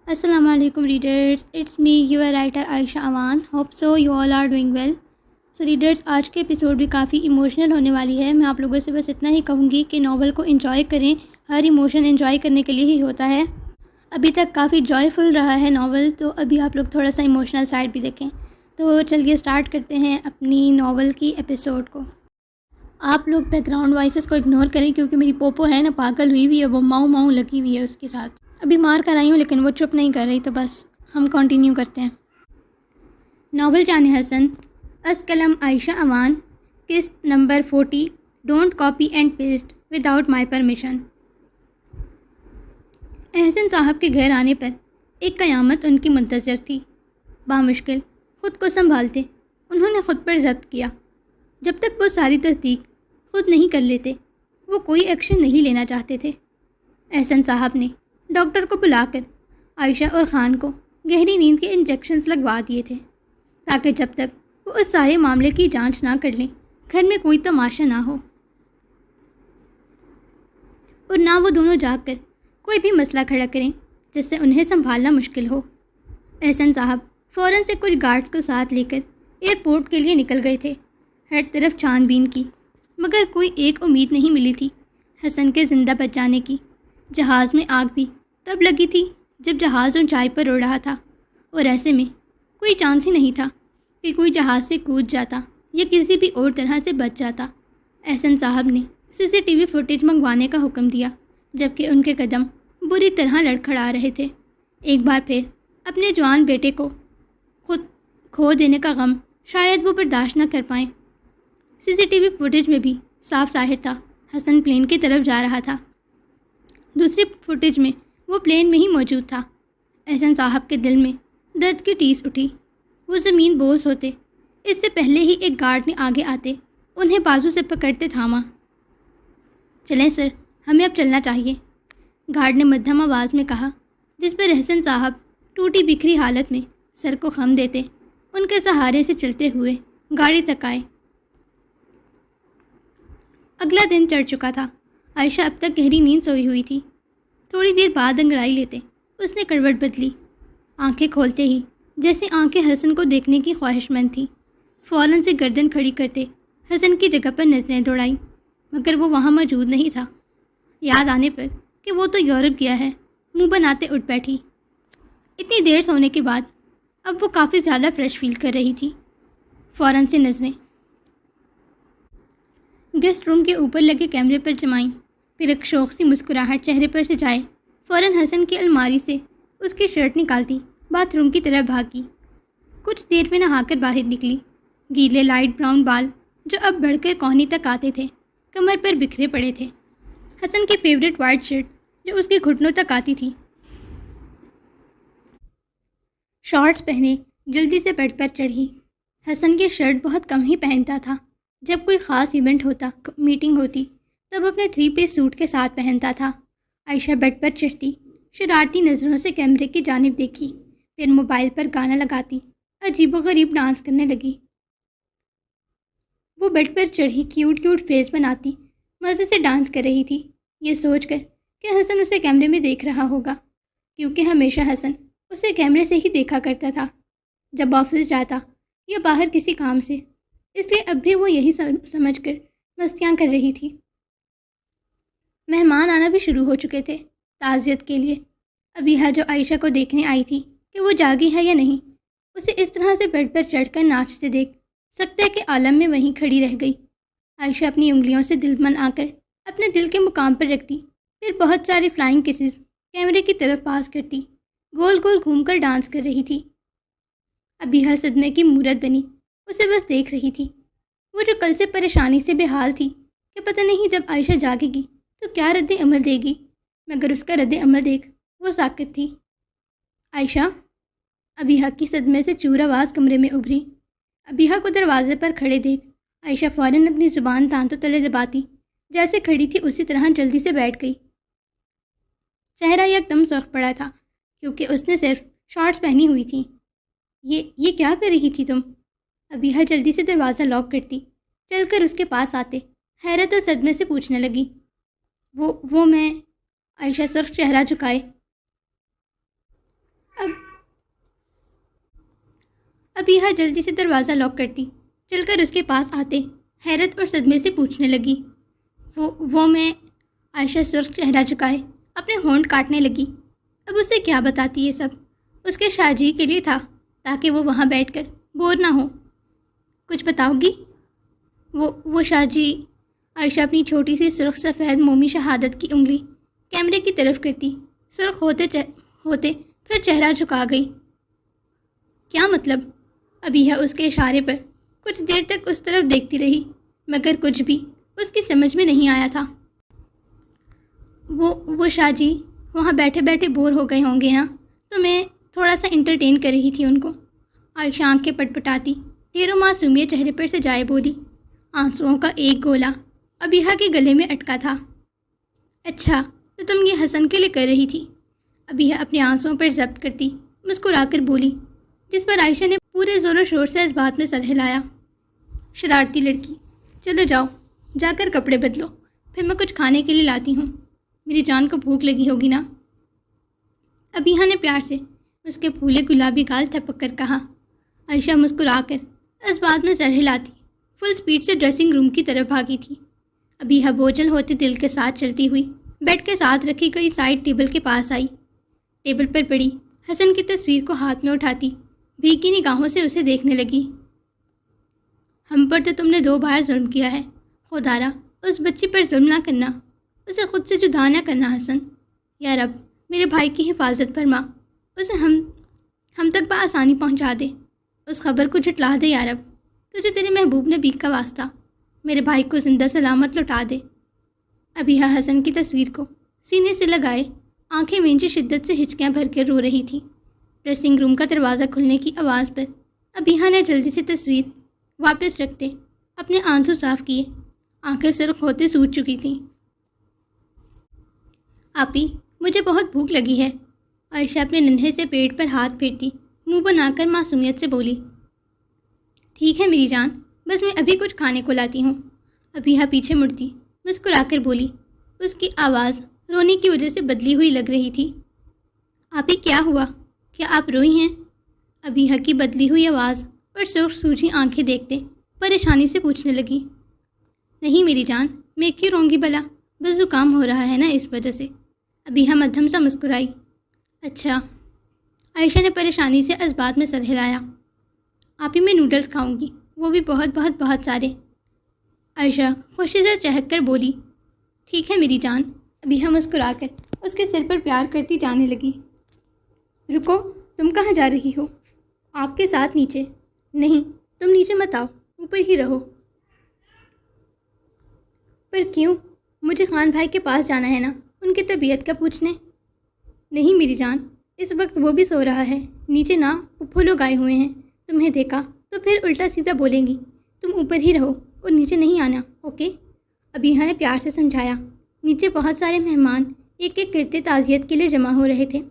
Assalamu alaikum readers, it's me your writer Aisha Awan. Hope so you all are doing well. So readers, آج کے episode بھی کافی emotional ہونے والی ہے. میں آپ لوگوں سے بس اتنا ہی کہوں گی کہ ناول کو انجوائے کریں. ہر ایموشن انجوائے کرنے کے لیے ہی ہوتا ہے. ابھی تک کافی جوائے فل رہا ہے ناول، تو ابھی آپ لوگ تھوڑا سا ایموشنل سائڈ بھی دیکھیں. تو چلیے اسٹارٹ کرتے ہیں اپنی ناول کی ایپیسوڈ کو. آپ لوگ بیک گراؤنڈ وائسز کو اگنور کریں کیونکہ میری پوپو ہے نا پاگل ہوئی ہوئی ہے، وہ ماؤں ماؤں لگی ہوئی ہے اس کے ساتھ. ابھی مار کر آئی ہوں لیکن وہ چپ نہیں کر رہی، تو بس ہم کنٹینیو کرتے ہیں. ناول جان حسن، از قلم عائشہ اوان، قسط number 40. Don't copy and paste without my permission. Ahsan صاحب کے گھر آنے پر ایک قیامت ان کی منتظر تھی. بامشکل خود کو سنبھالتے انہوں نے خود پر ضبط کیا. جب تک وہ ساری تصدیق خود نہیں کر لیتے وہ کوئی ایکشن نہیں لینا چاہتے تھے. احسن صاحب نے ڈاکٹر کو بلا کر عائشہ اور خان کو گہری نیند کے انجیکشنز لگوا دیے تھے تاکہ جب تک وہ اس سارے معاملے کی جانچ نہ کر لیں گھر میں کوئی تماشا نہ ہو اور نہ وہ دونوں جاگ کر کوئی بھی مسئلہ کھڑا کریں جس سے انہیں سنبھالنا مشکل ہو. احسن صاحب فوراً سے کچھ گارڈز کو ساتھ لے کر ایئرپورٹ کے لیے نکل گئے تھے. ہر طرف چھان بین کی مگر کوئی ایک امید نہیں ملی تھی حسن کے زندہ بچ جانے کی. جہاز میں آگ بھی تب لگی تھی جب جہاز اونچائی پر اڑ رہا تھا، اور ایسے میں کوئی چانس ہی نہیں تھا کہ کوئی جہاز سے کود جاتا یا کسی بھی اور طرح سے بچ جاتا. احسن صاحب نے CCTV فوٹیج منگوانے کا حکم دیا جبکہ ان کے قدم بری طرح لڑکھڑا رہے تھے. ایک بار پھر اپنے جوان بیٹے کو خود کھو دینے کا غم شاید وہ برداشت نہ کر پائیں. CCTV فوٹیج میں بھی صاف ظاہر تھا حسن پلین کی طرف جا رہا تھا. دوسری فوٹیج میں وہ پلین میں ہی موجود تھا. احسن صاحب کے دل میں درد کی ٹیس اٹھی. وہ زمین بوس ہوتے اس سے پہلے ہی ایک گارڈ نے آگے آتے انہیں بازو سے پکڑتے تھاما. چلیں سر، ہمیں اب چلنا چاہیے، گارڈ نے مدھم آواز میں کہا، جس پر احسن صاحب ٹوٹی بکھری حالت میں سر کو خم دیتے ان کے سہارے سے چلتے ہوئے گاڑی تک آئے. اگلا دن چڑھ چکا تھا. عائشہ اب تک گہری نیند سوئی ہوئی تھی. تھوڑی دیر بعد انگڑائی لیتے اس نے کروٹ بدلی. آنکھیں کھولتے ہی جیسے آنکھیں حسن کو دیکھنے کی خواہش مند تھیں، فوراً سے گردن کھڑی کرتے حسن کی جگہ پر نظریں دوڑائیں مگر وہ وہاں موجود نہیں تھا. یاد آنے پر کہ وہ تو یورپ گیا ہے منہ بناتے اٹھ بیٹھی. اتنی دیر سونے کے بعد اب وہ کافی زیادہ فریش فیل کر رہی تھی. فوراً سے نظریں گیسٹ روم کے اوپر لگے کیمرے پر جمائیں، پھر ایک شوق سی مسکراہٹ چہرے پر سجائے فوراً حسن کی الماری سے اس کی شرٹ نکالتی باتھ روم کی طرف بھاگی. کچھ دیر میں نہا کر باہر نکلی. گیلے لائٹ براؤن بال جو اب بڑھ کر کونی تک آتے تھے کمر پر بکھرے پڑے تھے. حسن کی فیوریٹ وائٹ شرٹ جو اس کے گھٹنوں تک آتی تھی. شارٹس پہنے جلدی سے بیڈ پر چڑھی. حسن کی شرٹ بہت کم ہی پہنتا تھا. جب کوئی خاص ایونٹ ہوتا، میٹنگ ہوتی، تب اپنے 3 پیس سوٹ کے ساتھ پہنتا تھا. عائشہ بیڈ پر چڑھتی شرارتی نظروں سے کیمرے کی جانب دیکھی، پھر موبائل پر گانا لگاتی عجیب و غریب ڈانس کرنے لگی. وہ بیڈ پر چڑھی کیوٹ کیوٹ فیس بناتی مزے سے ڈانس کر رہی تھی، یہ سوچ کر کہ حسن اسے کیمرے میں دیکھ رہا ہوگا، کیونکہ ہمیشہ حسن اسے کیمرے سے ہی دیکھا کرتا تھا جب آفس جاتا یا باہر کسی کام سے. اس لیے اب بھی وہ یہی سمجھ کر مستیاں کر رہی تھی. مہمان آنا بھی شروع ہو چکے تھے تعزیت کے لیے. ابیحہ جو عائشہ کو دیکھنے آئی تھی کہ وہ جاگی ہے یا نہیں، اسے اس طرح سے بیڈ پر چڑھ کر ناچتے دیکھ سکتے کہ عالم میں وہیں کھڑی رہ گئی. عائشہ اپنی انگلیوں سے دل من آ کر اپنے دل کے مقام پر رکھتی، پھر بہت ساری فلائنگ کسز کیمرے کی طرف پاس کرتی گول گول گھوم کر ڈانس کر رہی تھی. ابیحہ صدمے کی مورت بنی اسے بس دیکھ رہی تھی. وہ جو کل سے پریشانی سے بے حال تھی کہ پتہ نہیں جب عائشہ جاگے گی تو کیا رد عمل دے گی، مگر اس کا رد عمل دیکھ وہ ساکت تھی. عائشہ، ابیحہ کی صدمے سے چور آواز کمرے میں ابھری. ابیحہ کو دروازے پر کھڑے دیکھ عائشہ فوراً اپنی زبان دانتوں تلے دباتی جیسے کھڑی تھی اسی طرح جلدی سے بیٹھ گئی. چہرہ یک دم سرخ پڑا تھا کیونکہ اس نے صرف شارٹس پہنی ہوئی تھیں. یہ کیا کر رہی تھی تم؟ ابیحہ جلدی سے دروازہ لاک کرتی چل کر اس کے پاس آتے حیرت اور صدمے سے پوچھنے لگی. وہ میں، عائشہ صرف چہرہ جھکائے ابیحا جلدی سے دروازہ لاک کرتی، چل کر اس کے پاس آتے حیرت اور صدمے سے پوچھنے لگی، وہ میں عائشہ سرخ چہرہ جھکائے اپنے ہونٹ کاٹنے لگی۔ اب اسے کیا بتاتی یہ سب؟ اس کے شاہ جی کے لیے تھا تاکہ وہ وہاں بیٹھ کر بور نہ ہو۔ کچھ بتاؤ گی؟ وہ شاہ جی، عائشہ اپنی چھوٹی سی سرخ سفید مومی شہادت کی انگلی کیمرے کی طرف کرتی سرخ ہوتے پھر چہرہ جھکا گئی۔ کیا مطلب؟ ابیحا اس کے اشارے پر کچھ دیر تک اس طرف دیکھتی رہی، مگر کچھ بھی اس کی سمجھ میں نہیں آیا تھا۔ وہ شاہ جی وہاں بیٹھے بیٹھے بور ہو گئے ہوں گے نا، تو میں تھوڑا سا انٹرٹین کر رہی تھی ان کو۔ عائشہ آنکھیں پٹپٹاتی ڈھیروں معصومیت چہرے پر سجائے بولی۔ آنسوؤں کا ایک گولا ابیحا کے گلے میں اٹکا تھا۔ اچھا، تو تم یہ حسن کے لیے کر رہی تھی؟ ابیحا اپنے آنسوؤں پر ضبط کرتی مسکرا کر بولی، جس پر عائشہ نے پورے زور و شور سے اس بات میں سر ہلایا۔ شرارتی لڑکی، چلو جاؤ، جا کر کپڑے بدلو، پھر میں کچھ کھانے کے لیے لاتی ہوں۔ میری جان کو بھوک لگی ہوگی نا؟ ابیحا نے پیار سے اس کے پھولے گلابی گال تھپک کر کہا۔ عائشہ مسکرا کر اس بات میں سر ہلاتی فل سپیڈ سے ڈریسنگ روم کی طرف بھاگی تھی۔ ابیحا بوجھل ہوتے دل کے ساتھ چلتی ہوئی بیڈ کے ساتھ رکھی گئی سائڈ ٹیبل کے پاس آئی۔ ٹیبل پر پڑی حسن کی تصویر کو ہاتھ میں اٹھاتی بھیگی نگاہوں سے اسے دیکھنے لگی۔ ہم پر تو تم نے 2 بار ظلم کیا ہے، خدارا اس بچی پر ظلم نہ کرنا، اسے خود سے جدا نہ کرنا حسن۔ یا رب میرے بھائی کی حفاظت فرما، اسے ہم تک بآسانی پہنچا دے، اس خبر کو جھٹلا دے یا رب، تجھے تیرے محبوب نبی کا واسطہ، میرے بھائی کو زندہ سلامت لوٹا دے۔ ابیحا حسن کی تصویر کو سینے سے لگائے آنکھیں مینچے شدت سے ہچکیاں بھر کر رو رہی تھی۔ ڈریسنگ روم کا دروازہ کھلنے کی آواز پر ابیحا نے جلدی سے تصویر واپس رکھتے اپنے آنسو صاف کیے، آنکھیں سرخ ہوتے سوج چکی تھیں۔ آپی، مجھے بہت بھوک لگی ہے، عائشہ اپنے ننھے سے پیٹ پر ہاتھ پھیرتی منہ بنا کر معصومیت سے بولی۔ ٹھیک ہے میری جان، بس میں ابھی کچھ کھانے کو لاتی ہوں۔ ابیحا پیچھے مڑتی مسکرا کر بولی۔ اس کی آواز رونے کی وجہ سے بدلی ہوئی لگ رہی تھی۔ آپی کیا ہوا؟ کیا آپ روئی ہیں؟ ابیحا کی بدلی ہوئی آواز اور سرخ سوجھی آنکھیں دیکھتے پریشانی سے پوچھنے لگی۔ نہیں میری جان، میں کیوں روں گی بلا، بس زکام ہو رہا ہے نا اس وجہ سے۔ ابیحا مدھم سا مسکرائی۔ اچھا۔ عائشہ نے پریشانی سے اس بات میں سر ہلایا۔ آپی میں نوڈلز کھاؤں گی، وہ بھی بہت بہت بہت سارے۔ عائشہ خوشی سے چہک کر بولی۔ ٹھیک ہے میری جان۔ ابیحا مسکرا کر اس کے سر پر پیار کرتی جانے لگی۔ رکو، تم کہاں جا رہی ہو؟ آپ کے ساتھ نیچے۔ نہیں، تم نیچے مت آؤ، اوپر ہی رہو۔ پر کیوں؟ مجھے خان بھائی کے پاس جانا ہے نا، ان کی طبیعت کا پوچھنے۔ نہیں میری جان، اس وقت وہ بھی سو رہا ہے، نیچے نہ، پھپھو لوگ آئے ہوئے ہیں، تمہیں دیکھا تو پھر الٹا سیدھا بولیں گی۔ تم اوپر ہی رہو اور نیچے نہیں آنا، اوکے؟ ابیحا نے پیار سے سمجھایا۔ نیچے بہت سارے مہمان ایک ایک کرتے تعزیت کے لیے جمع ہو رہے تھے۔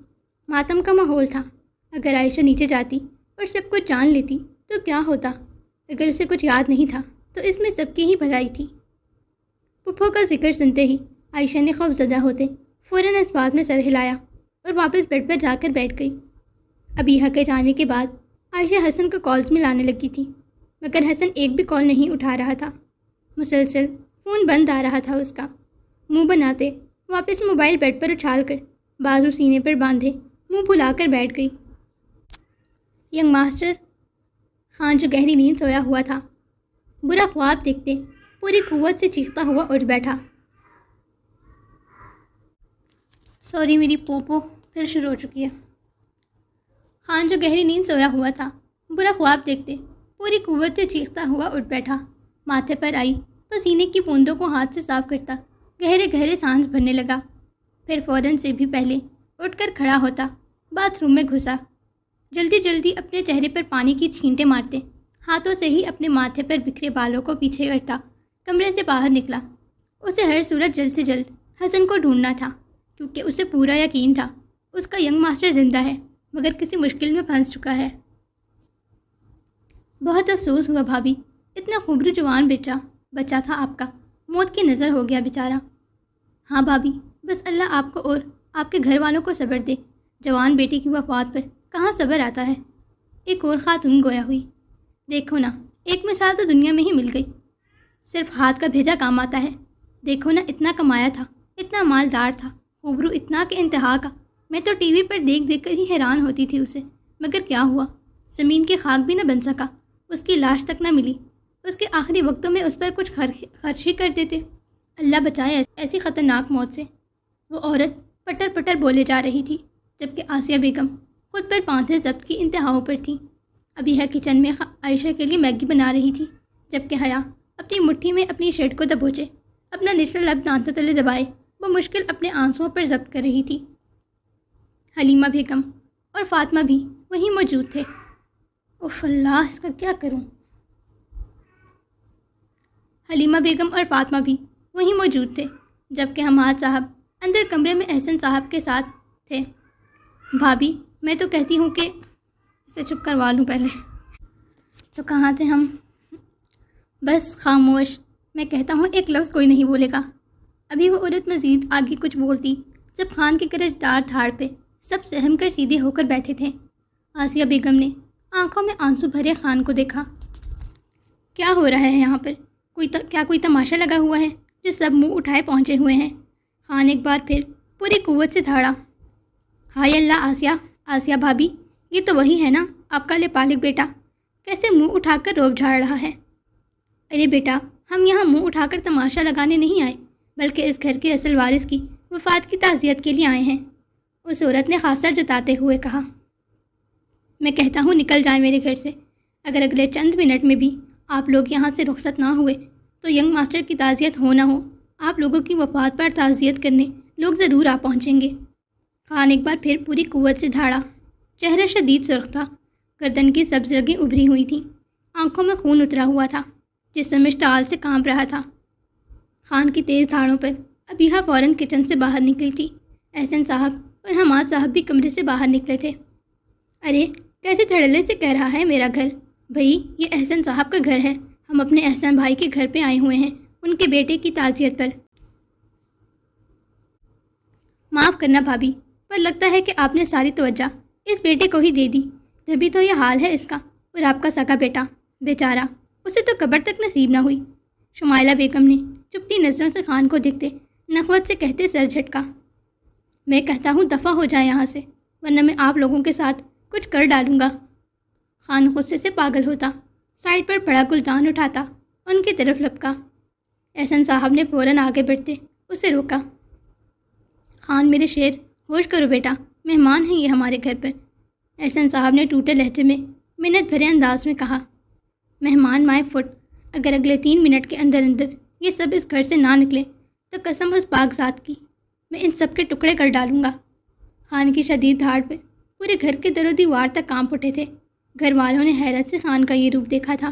ماتم کا ماحول تھا۔ اگر عائشہ نیچے جاتی اور سب کچھ جان لیتی تو کیا ہوتا؟ اگر اسے کچھ یاد نہیں تھا تو اس میں سب کی ہی بھلائی تھی۔ پھپھو کا ذکر سنتے ہی عائشہ نے خوف زدہ ہوتے فوراً اس بات میں سر ہلایا اور واپس بیڈ پر جا کر بیٹھ گئی۔ ابیحا کے جانے کے بعد عائشہ حسن کو کالز میں لانے لگی تھی، مگر حسن ایک بھی کال نہیں اٹھا رہا تھا۔ مسلسل فون بند آ رہا تھا اس کا۔ منہ بناتے واپس موبائل بیڈ پر اچھال کر بازو سینے پر باندھے منہ پھلا کر بیٹھ گئی۔ ینگ ماسٹر خان جو گہری نیند سویا ہوا تھا، برا خواب دیکھتے پوری قوت سے چیختا ہوا اٹھ بیٹھا۔ سوری میری پوپو پھر شروع ہو چکی ہے۔ خان جو گہری نیند سویا ہوا تھا، برا خواب دیکھتے پوری قوت سے چیختا ہوا اٹھ بیٹھا۔ ماتھے پر آئی پسینے کی بوندوں کو ہاتھ سے صاف کرتا گہرے گہرے سانس بھرنے لگا، پھر فوراً سے بھی پہلے اٹھ کر کھڑا ہوتا باتھ روم میں گھسا۔ جلدی جلدی اپنے چہرے پر پانی کی چھینٹیں مارتے ہاتھوں سے ہی اپنے ماتھے پر بکھرے بالوں کو پیچھے کرتا کمرے سے باہر نکلا۔ اسے ہر صورت جلد سے جلد حسن کو ڈھونڈنا تھا، کیونکہ اسے پورا یقین تھا اس کا ینگ ماسٹر زندہ ہے، مگر کسی مشکل میں پھنس چکا ہے۔ بہت افسوس ہوا بھابھی، اتنا خوبرو جوان بچہ تھا آپ کا، موت کی نظر ہو گیا بیچارہ۔ ہاں بھابھی، بس اللہ آپ کو اور آپ کے گھر والوں کو صبر دے، جوان بیٹی کی وفات پر کہاں صبر آتا ہے۔ ایک اور خاتون گویا ہوئی۔ دیکھو نا، ایک مثال تو دنیا میں ہی مل گئی۔ صرف ہاتھ کا بھیجا کام آتا ہے۔ دیکھو نا، اتنا کمایا تھا، اتنا مالدار تھا، خوبرو اتنا کہ انتہا کا۔ میں تو ٹی وی پر دیکھ دیکھ کر ہی حیران ہوتی تھی اسے، مگر کیا ہوا؟ زمین کے خاک بھی نہ بن سکا، اس کی لاش تک نہ ملی۔ اس کے آخری وقتوں میں اس پر کچھ خرچ ہی کر دیتے۔ اللہ بچائے ایسی خطرناک موت سے۔ وہ عورت پٹر پٹر بولے جا رہی تھی، جبکہ آسیہ بیگم خود پر پانتھے ضبط کی انتہاؤں پر تھیں۔ ابھی ہے کچن میں عائشہ کے لیے میگی بنا رہی تھی، جبکہ حیا اپنی مٹھی میں اپنی شرٹ کو دبوچے اپنا نچلا لب دانتوں تلے دبائے وہ مشکل اپنے آنسوؤں پر ضبط کر رہی تھی۔ حلیمہ بیگم اور فاطمہ بھی وہیں موجود تھے۔ اف اللہ، اس کا کیا کروں؟ حلیمہ بیگم اور فاطمہ بھی وہیں موجود تھے، جبکہ حماد صاحب اندر کمرے میں احسن صاحب کے ساتھ تھے۔ بھابھی، میں تو کہتی ہوں کہ اسے چپ کروا لوں پہلے۔ تو کہاں تھے ہم؟ بس خاموش، میں کہتا ہوں ایک لفظ کوئی نہیں بولے گا۔ ابھی وہ عورت مزید آگے کچھ بولتی جب خان کے کرجدار دھاڑ پہ سب سہم کر سیدھے ہو کر بیٹھے تھے۔ آسیہ بیگم نے آنکھوں میں آنسو بھرے خان کو دیکھا۔ کیا ہو رہا ہے یہاں پر؟ کیا کوئی تماشا لگا ہوا ہے جو سب منہ اٹھائے پہنچے ہوئے ہیں؟ خان ایک بار پھر پوری قوت سے دھاڑا۔ ہائے اللہ آسیہ بھابھی، یہ تو وہی ہے نا آپ کا لپالک بیٹا، کیسے منہ اٹھا کر روب جھاڑ رہا ہے۔ ارے بیٹا، ہم یہاں منہ اٹھا کر تماشا لگانے نہیں آئے، بلکہ اس گھر کے اصل وارث کی وفات کی تعزیت کے لیے آئے ہیں، اس عورت نے خاصہ جتاتے ہوئے کہا۔ میں کہتا ہوں نکل جائیں میرے گھر سے۔ اگر اگلے چند منٹ میں بھی آپ لوگ یہاں سے رخصت نہ ہوئے تو ینگ ماسٹر کی تعزیت ہو نہ ہو، آپ لوگوں کی وفات پر تعزیت کرنے لوگ ضرور آ پہنچیں گے۔ خان ایک بار پھر پوری قوت سے دھاڑا۔ چہرہ شدید سرخ تھا، گردن کی سبز رگیں ابھری ہوئی تھیں، آنکھوں میں خون اترا ہوا تھا، جسم اشتعال سے کانپ رہا تھا۔ خان کی تیز دھاڑوں پر ابیہا فوراً کچن سے باہر نکلی تھی۔ احسن صاحب اور حماد صاحب بھی کمرے سے باہر نکلے تھے۔ ارے کیسے دھڑلے سے کہہ رہا ہے میرا گھر؟ بھئی یہ احسن صاحب کا گھر ہے، ہم اپنے احسن بھائی کے گھر پہ آئے ہوئے ہیں ان کے بیٹے کی تعزیت پر۔ معاف کرنا بھابھی، پر لگتا ہے کہ آپ نے ساری توجہ اس بیٹے کو ہی دے دی، جبھی تو یہ حال ہے اس کا۔ اور آپ کا سگا بیٹا بیچارہ، اسے تو قبر تک نصیب نہ ہوئی۔ شمائلہ بیگم نے چپتی نظروں سے خان کو دیکھتے نخوت سے کہتے سر جھٹکا۔ میں کہتا ہوں دفع ہو جائے یہاں سے، ورنہ میں آپ لوگوں کے ساتھ کچھ کر ڈالوں گا۔ خان غصے سے پاگل ہوتا، سائڈ پر پڑا گلدان اٹھاتا، ان کی طرف لپکا۔ احسن صاحب نے فوراً آگے بڑھتے اسے روکا۔ خان میرے شیر، ہوش کرو بیٹا، مہمان ہیں یہ ہمارے گھر پر۔ احسن صاحب نے ٹوٹے لہجے میں منت بھرے انداز میں کہا۔ مہمان مائے فٹ، اگر اگلے 3 منٹ کے اندر یہ سب اس گھر سے نہ نکلے تو قسم اس پاک ذات کی، میں ان سب کے ٹکڑے کر ڈالوں گا۔ خان کی شدید دھاڑ پہ پورے گھر کے در و دیوار تک کانپ اٹھے تھے۔ گھر والوں نے حیرت سے خان کا یہ روپ دیکھا تھا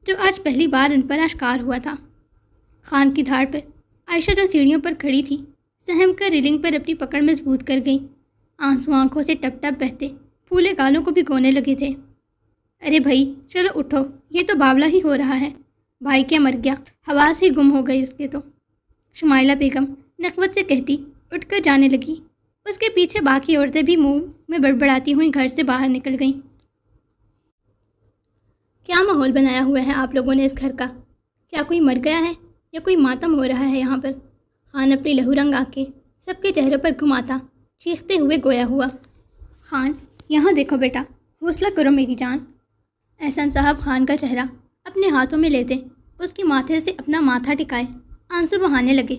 جو آج پہلی بار ان پر آشکار ہوا تھا۔ خان کی دھاڑ پہ عائشہ جو سیڑھیوں پر کھڑی تھی سہم کر ریلنگ پر اپنی پکڑ مضبوط کر گئی، آنسو آنکھوں سے ٹپ ٹپ بہتے پھولے گالوں کو بھگونے لگے تھے۔ ارے بھائی چلو اٹھو، یہ تو باولا ہی ہو رہا ہے، بھائی کیا مر گیا، حواس ہی گم ہو گئی اس کے تو۔ شمائلہ بیگم نخوت سے کہتی اٹھ کر جانے لگی۔ اس کے پیچھے باقی عورتیں بھی منہ میں بڑبڑاتی ہوئی گھر سے باہر نکل گئیں۔ کیا ماحول بنایا ہوا ہے آپ لوگوں نے اس گھر کا؟ کیا کوئی مر گیا ہے یا کوئی ماتم ہو رہا ہے یہاں پر؟ خان اپنی لہو رنگ آنکھیں سب کے چہروں پر گھماتا چیختے ہوئے گویا ہوا۔ خان یہاں دیکھو بیٹا، حوصلہ کرو میری جان۔ احسن صاحب خان کا چہرہ اپنے ہاتھوں میں لیتے اس کے ماتھے سے اپنا ماتھا ٹکائے آنسو بہانے لگے۔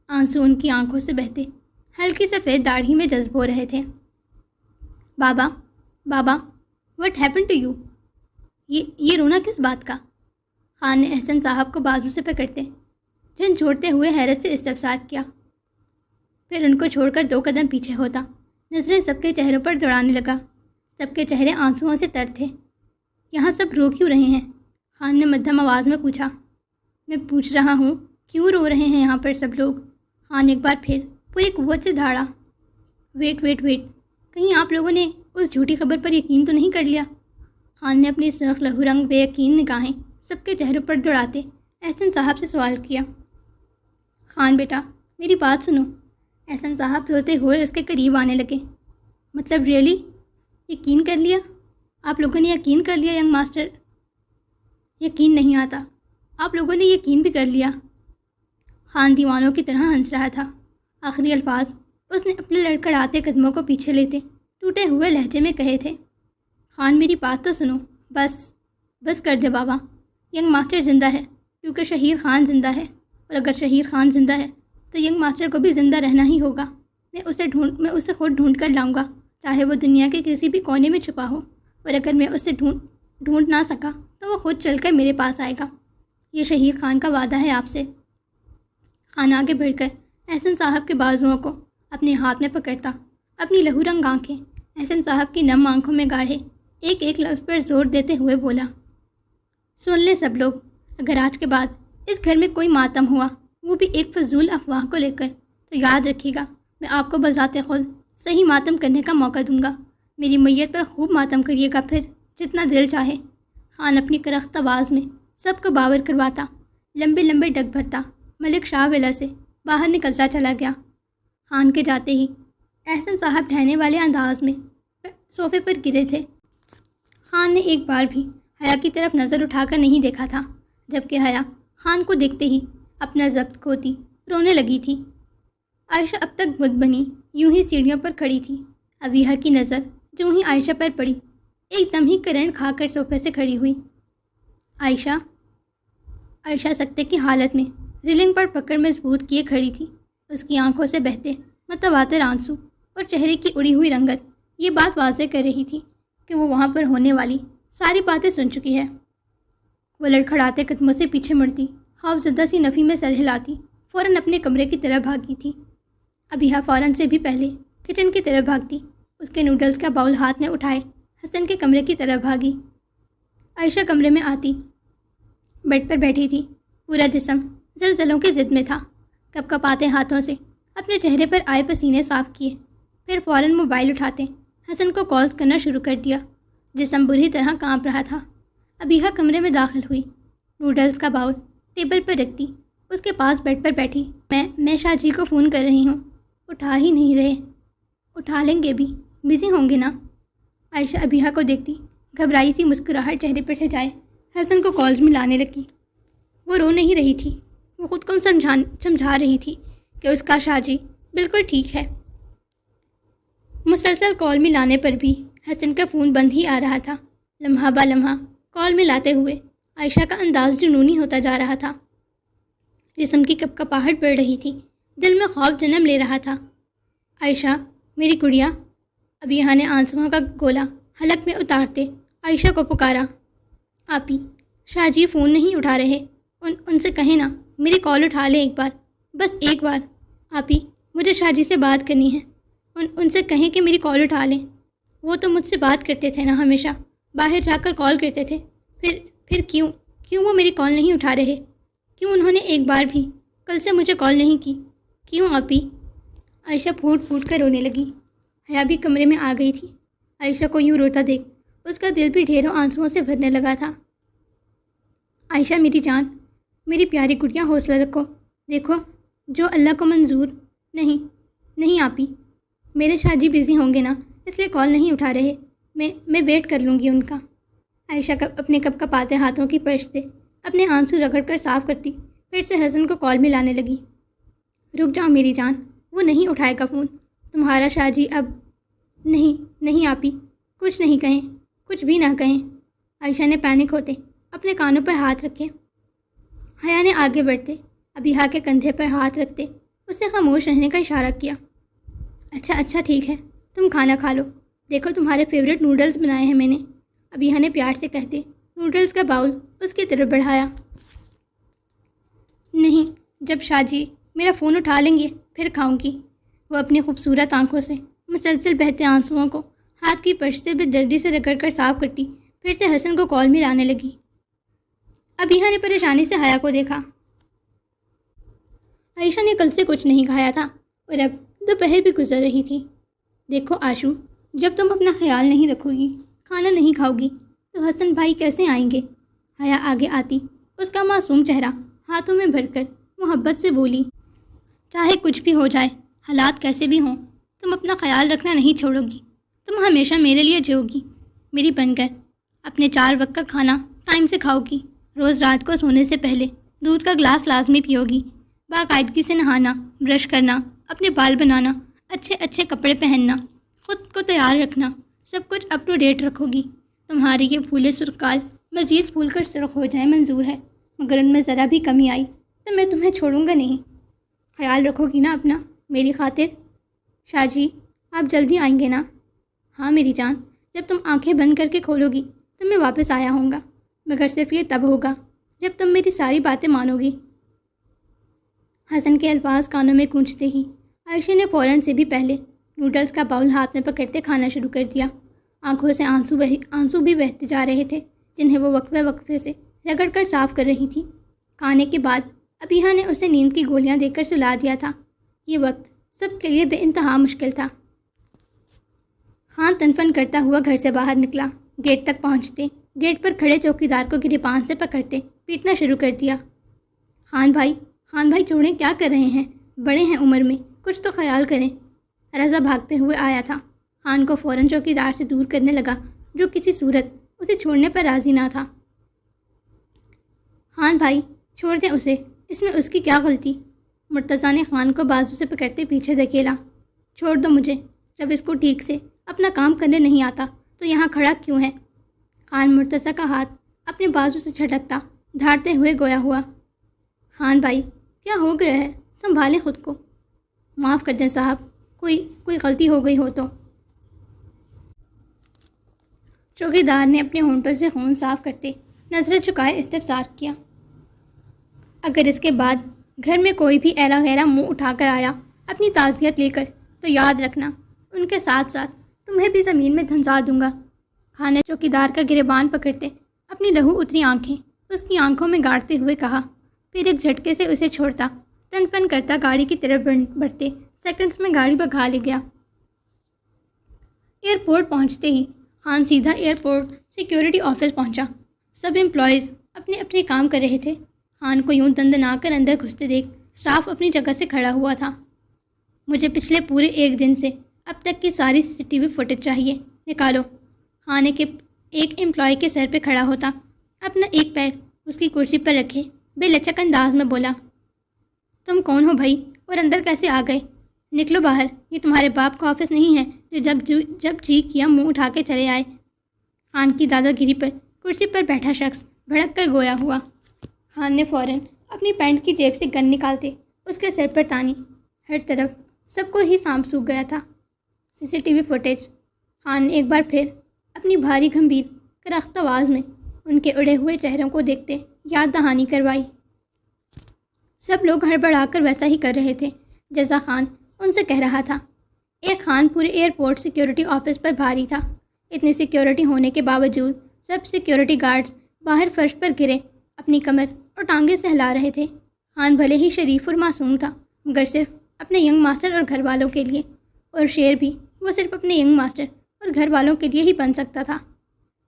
آنسو ان کی آنکھوں سے بہتے ہلکی سفید داڑھی میں جذب ہو رہے تھے۔ بابا واٹ ہیپن ٹو یو؟ یہ رونا کس بات کا؟ خان نے احسن صاحب کو بازو سے پکڑتے جھنجھوڑتے ہوئے حیرت سے استفسار کیا، پھر ان کو چھوڑ کر 2 قدم پیچھے ہوتا، نظریں سب کے چہروں پر دوڑانے لگا۔ سب کے چہرے آنسوؤں سے تر تھے۔ یہاں سب رو کیوں رہے ہیں؟ خان نے مدھم آواز میں پوچھا۔ میں پوچھ رہا ہوں کیوں رو رہے ہیں یہاں پر سب لوگ؟ خان ایک بار پھر پوری قوت سے دھاڑا۔ ویٹ، کہیں آپ لوگوں نے اس جھوٹی خبر پر یقین تو نہیں کر لیا؟ خان نے اپنی سرخ لہو رنگ بے یقین نگاہیں سب کے چہروں پر دوڑاتے احسن صاحب سے سوال کیا۔ خان بیٹا میری بات سنو۔ احسن صاحب روتے ہوئے اس کے قریب آنے لگے۔ مطلب ریئلی یقین کر لیا؟ آپ لوگوں نے یقین کر لیا ینگ ماسٹر؟ یقین نہیں آتا، آپ لوگوں نے یقین بھی کر لیا۔ خان دیوانوں کی طرح ہنس رہا تھا۔ آخری الفاظ اس نے اپنے لڑکھڑاتے قدموں کو پیچھے لیتے ٹوٹے ہوئے لہجے میں کہے تھے۔ خان میری بات تو سنو، بس کر دے بابا، ینگ ماسٹر زندہ ہے کیونکہ شہیر خان زندہ ہے، اور اگر شہیر خان زندہ ہے تو ینگ ماسٹر کو بھی زندہ رہنا ہی ہوگا۔ میں اسے خود ڈھونڈ کر لاؤں گا، چاہے وہ دنیا کے کسی بھی کونے میں چھپا ہو، اور اگر میں اسے ڈھونڈ نہ سکا تو وہ خود چل کر میرے پاس آئے گا۔ یہ شہیر خان کا وعدہ ہے آپ سے۔ خان آگے بڑھ کر احسن صاحب کے بازوؤں کو اپنے ہاتھ میں پکڑتا، اپنی لہو رنگ آنکھیں احسن صاحب کی نم آنکھوں میں گاڑے ایک ایک لفظ پر زور دیتے ہوئے بولا، سن لے سب لوگ، اگر آج کے بعد اس گھر میں کوئی ماتم ہوا، وہ بھی ایک فضول افواہ کو لے کر، تو یاد رکھیے گا میں آپ کو بذات خود صحیح ماتم کرنے کا موقع دوں گا۔ میری میت پر خوب ماتم کریے گا، پھر جتنا دل چاہے۔ خان اپنی کرخت آواز میں سب کو باور کرواتا لمبے لمبے ڈگ بھرتا ملک شاہ ولا سے باہر نکلتا چلا گیا۔ خان کے جاتے ہی احسن صاحب ڈھہنے والے انداز میں صوفے پر گرے تھے۔ خان نے ایک بار بھی حیا کی طرف نظر اٹھا کر نہیں دیکھا تھا، جبکہ حیا خان کو دیکھتے ہی اپنا ضبط کھوتی رونے لگی تھی۔ عائشہ اب تک بت بنی یوں ہی سیڑھیوں پر کھڑی تھی۔ ابیحہ کی نظر جو ہی عائشہ پر پڑی، ایک دم ہی کرنٹ کھا کر صوفے سے کھڑی ہوئی۔ عائشہ سکتے کی حالت میں ریلنگ پر پکڑ مضبوط کیے کھڑی تھی۔ اس کی آنکھوں سے بہتے متواتر آنسو اور چہرے کی اڑی ہوئی رنگت یہ بات واضح کر رہی تھی کہ وہ وہاں پر ہونے والی ساری باتیں سن چکی ہے۔ وہ لڑکھڑاتے قدموں سے پیچھے مڑتی، خوف زدہ سی نفی میں سر ہلاتی فوراً اپنے کمرے کی طرف بھاگی تھی۔ ابیحہ فوراً سے بھی پہلے کچن کی طرف بھاگتی، اس کے نوڈلز کا باؤل ہاتھ میں اٹھائے حسن کے کمرے کی طرف بھاگی۔ عائشہ کمرے میں آتی بیڈ پر بیٹھی تھی، پورا جسم زلزلوں کی ضد میں تھا۔ کپ کپاتے ہاتھوں سے اپنے چہرے پر آئے پسینے صاف کیے، پھر فوراً موبائل اٹھاتے حسن کو کالز کرنا شروع کر دیا۔ جسم بری طرح کانپ رہا تھا۔ ابیحہ کمرے میں داخل ہوئی، نوڈلز کا باؤل ٹیبل پر رکھتی، اس کے پاس بیڈ پر بیٹھی۔ میں شاہ جی کو فون کر رہی ہوں، اٹھا ہی نہیں رہے۔ اٹھا لیں گے بھی، بزی ہوں گے نا؟ عائشہ ابیحہ کو دیکھتی گھبرائی سی مسکراہٹ چہرے پر سے جائے حسن کو کالز میں لانے لگی۔ وہ رو نہیں رہی تھی، وہ خود کو سمجھا رہی تھی کہ اس کا شاہ جی بالکل ٹھیک ہے۔ مسلسل کال میں لانے پر بھی حسن کا فون بند ہی آ رہا تھا۔ لمحہ با لمحہ کال میں لاتے ہوئے عائشہ کا انداز جنونی ہوتا جا رہا تھا۔ جسم کی کپ کپاہٹ بڑھ رہی تھی، دل میں خوف جنم لے رہا تھا۔ عائشہ میری گڑیا، ابیحہ نے آنسوؤں کا گولا حلق میں اتارتے عائشہ کو پکارا۔ آپی، شاہ جی فون نہیں اٹھا رہے، ان سے کہیں نا میری کال اٹھا لیں ایک بار، بس ایک بار۔ آپی، مجھے شاہ جی سے بات کرنی ہے، ان سے کہیں کہ میری کال اٹھا لیں۔ وہ تو مجھ سے بات کرتے تھے نا ہمیشہ، باہر جا کر کال کرتے تھے، پھر کیوں وہ میری کال نہیں اٹھا رہے؟ کیوں انہوں نے ایک بار بھی کل سے مجھے کال نہیں کی؟ کیوں آپی؟ عائشہ پھوٹ پھوٹ کر رونے لگی۔ حیا بھی کمرے میں آ گئی تھی۔ عائشہ کو یوں روتا دیکھ اس کا دل بھی ڈھیروں آنسوؤں سے بھرنے لگا تھا۔ عائشہ میری جان، میری پیاری گڑیا، حوصلہ رکھو، دیکھو جو اللہ کو منظور نہیں آپی، میرے شاہ جی بزی ہوں گے نا، اس لیے کال نہیں اٹھا رہے، میں ویٹ کر لوں گی ان کا۔ عائشہ اپنے کپ کپاتے ہاتھوں کی پرش سے اپنے آنسو رگڑ کر صاف کرتی پھر سے حسن کو کال میں لانے لگی۔ رک جاؤ میری جان، وہ نہیں اٹھائے گا فون، تمہارا شاہ جی اب نہیں آپی، کچھ نہیں کہیں، کچھ بھی نہ کہیں۔ عائشہ نے پینک ہوتے اپنے کانوں پر ہاتھ رکھے۔ حیا نے آگے بڑھتے ابیحہ کے کندھے پر ہاتھ رکھتے اسے خاموش رہنے کا اشارہ کیا۔ اچھا ٹھیک ہے، تم کھانا کھا لو، دیکھو تمہارے فیوریٹ نوڈلز بنائے ہیں میں نے، ابیحہ نے پیار سے کہتے نوڈلز کا باؤل اس کی طرف بڑھایا۔ نہیں، جب شاہ جی میرا فون اٹھا لیں گے پھر کھاؤں گی۔ وہ اپنی خوبصورت آنکھوں سے مسلسل بہتے آنسوؤں کو ہاتھ کی پرش سے بے دردی سے رگڑ کر صاف کرتی پھر سے حسن کو کال میں لانے لگی۔ ابیحہ نے پریشانی سے حیا کو دیکھا۔ عائشہ نے کل سے کچھ نہیں کھایا تھا اور اب دوپہر بھی گزر رہی تھی۔ دیکھو آشو، جب تم اپنا خیال نہیں رکھو گی، کھانا نہیں کھاؤ گی تو حسن بھائی کیسے آئیں گے؟ حیا آگے آتی اس کا معصوم چہرہ ہاتھوں میں بھر کر محبت سے بولی، چاہے کچھ بھی ہو جائے، حالات کیسے بھی ہوں، تم اپنا خیال رکھنا نہیں چھوڑو گی، تم ہمیشہ میرے لیے جیو گی، میری بن کر اپنے 4 وقت کا کھانا ٹائم سے کھاؤ گی، روز رات کو سونے سے پہلے دودھ کا گلاس لازمی پیو گی، باقاعدگی سے نہانا، برش کرنا، اپنے بال بنانا، اچھے اچھے کپڑے پہننا، خود کو تیار رکھنا، سب کچھ اپ ٹو ڈیٹ رکھو گی۔ تمہاری یہ پھولے سرخ گال مزید پھول کر سرخ ہو جائیں منظور ہے، مگر ان میں ذرا بھی کمی آئی تو میں تمہیں چھوڑوں گا نہیں۔ خیال رکھو گی نا اپنا میری خاطر؟ شاہ جی آپ جلدی آئیں گے نا؟ ہاں میری جان، جب تم آنکھیں بند کر کے کھولو گی تو میں واپس آیا ہوں گا، مگر صرف یہ تب ہوگا جب تم میری ساری باتیں مانو گی۔ حسن کے الفاظ کانوں میں گونجتے ہی عائشہ نے فوراً سے بھی پہلے نوڈلز کا باؤل ہاتھ میں پکڑتے کھانا شروع کر دیا۔ آنکھوں سے آنسو بھی بہتے جا رہے تھے، جنہیں وہ وقفے وقفے سے رگڑ کر صاف کر رہی تھی۔ کھانے کے بعد ابیہا نے اسے نیند کی گولیاں دے کر سلا دیا تھا۔ یہ وقت سب کے لیے بے انتہا مشکل تھا۔ خان تنفن کرتا ہوا گھر سے باہر نکلا۔ گیٹ تک پہنچتے گیٹ پر کھڑے چوکیدار کو گریبان سے پکڑتے پیٹنا شروع کر دیا۔ خان بھائی چھوڑیں، کیا کر رہے ہیں؟ بڑے ہیں عمر میں، کچھ تو خیال کریں۔ رضا بھاگتے ہوئے آیا تھا، خان کو فوراً چوکیدار سے دور کرنے لگا، جو کسی صورت اسے چھوڑنے پر راضی نہ تھا۔ خان بھائی چھوڑ دیں اسے، اس میں اس کی کیا غلطی؟ مرتضیٰ نے خان کو بازو سے پکڑتے پیچھے دھکیلا۔ چھوڑ دو مجھے، جب اس کو ٹھیک سے اپنا کام کرنے نہیں آتا تو یہاں کھڑا کیوں ہے؟ خان مرتضیٰ کا ہاتھ اپنے بازو سے جھٹکتا دھاڑتے ہوئے گویا ہوا۔ خان بھائی کیا ہو گیا ہے؟ سنبھالیں خود کو۔ معاف کر دیں صاحب، کوئی غلطی ہو گئی ہو تو۔ چوکیدار نے اپنے ہونٹوں سے خون صاف کرتے نظریں چکائے استفسار کیا۔ اگر اس کے بعد گھر میں کوئی بھی ایرا غیرہ منہ اٹھا کر آیا اپنی تعزیت لے کر تو یاد رکھنا ان کے ساتھ ساتھ تمہیں بھی زمین میں دھنسا دوں گا۔ خان نے چوکیدار کا گریبان پکڑتے اپنی لہو اتری آنکھیں اس کی آنکھوں میں گاڑتے ہوئے کہا، پھر ایک جھٹکے سے اسے چھوڑتا تن پن کرتا گاڑی کی طرف بڑھتے سیکنڈز میں گاڑی بھگا لے گیا۔ ایئرپورٹ پہنچتے ہی خان سیدھا ایئرپورٹ سیکیورٹی آفس پہنچا۔ سب امپلائیز اپنے اپنے کام کر رہے تھے۔ خان کو یوں دندنا کر اندر گھستے دیکھ اسٹاف اپنی جگہ سے کھڑا ہوا تھا۔ مجھے پچھلے پورے 1 دن سے اب تک کی ساری CCTV فوٹیج چاہیے، نکالو۔ خانے کے ایک امپلائی کے سر پہ کھڑا ہوتا اپنا ایک پیر اس کی کرسی پر رکھے بے لچک انداز میں بولا، تم کون ہو بھائی اور اندر کیسے آ گئے؟ نکلو باہر، یہ تمہارے باپ کا آفس نہیں ہے جو جب جی کیا منہ اٹھا کے چلے آئے۔ خان کی دادا گیری پر کرسی پر بیٹھا شخص بھڑک کر گویا ہوا۔ خان نے فوراً اپنی پینٹ کی جیب سے گن نکالتے اس کے سر پر تانی۔ ہر طرف سب کو ہی سانپ سوکھ گیا تھا۔ CCTV footage. خان نے ایک بار پھر اپنی بھاری گھمبیر کرخت آواز میں ان کے اڑے ہوئے چہروں کو دیکھتے یاد دہانی کروائی۔ سب لوگ ہڑبڑا کر ویسا ہی کر رہے تھے جیسا خان ان سے کہہ رہا تھا۔ ایک خان پورے ایئرپورٹ سیکیورٹی آفس پر بھاری تھا۔ اتنی سیکیورٹی ہونے کے باوجود سب سیکیورٹی گارڈز باہر فرش پر گرے اپنی کمر اور ٹانگیں سہلا رہے تھے۔ خان بھلے ہی شریف اور معصوم تھا، مگر صرف اپنے ینگ ماسٹر اور گھر والوں کے لیے، اور شیر بھی وہ صرف اپنے ینگ ماسٹر اور گھر والوں کے لیے ہی بن سکتا تھا۔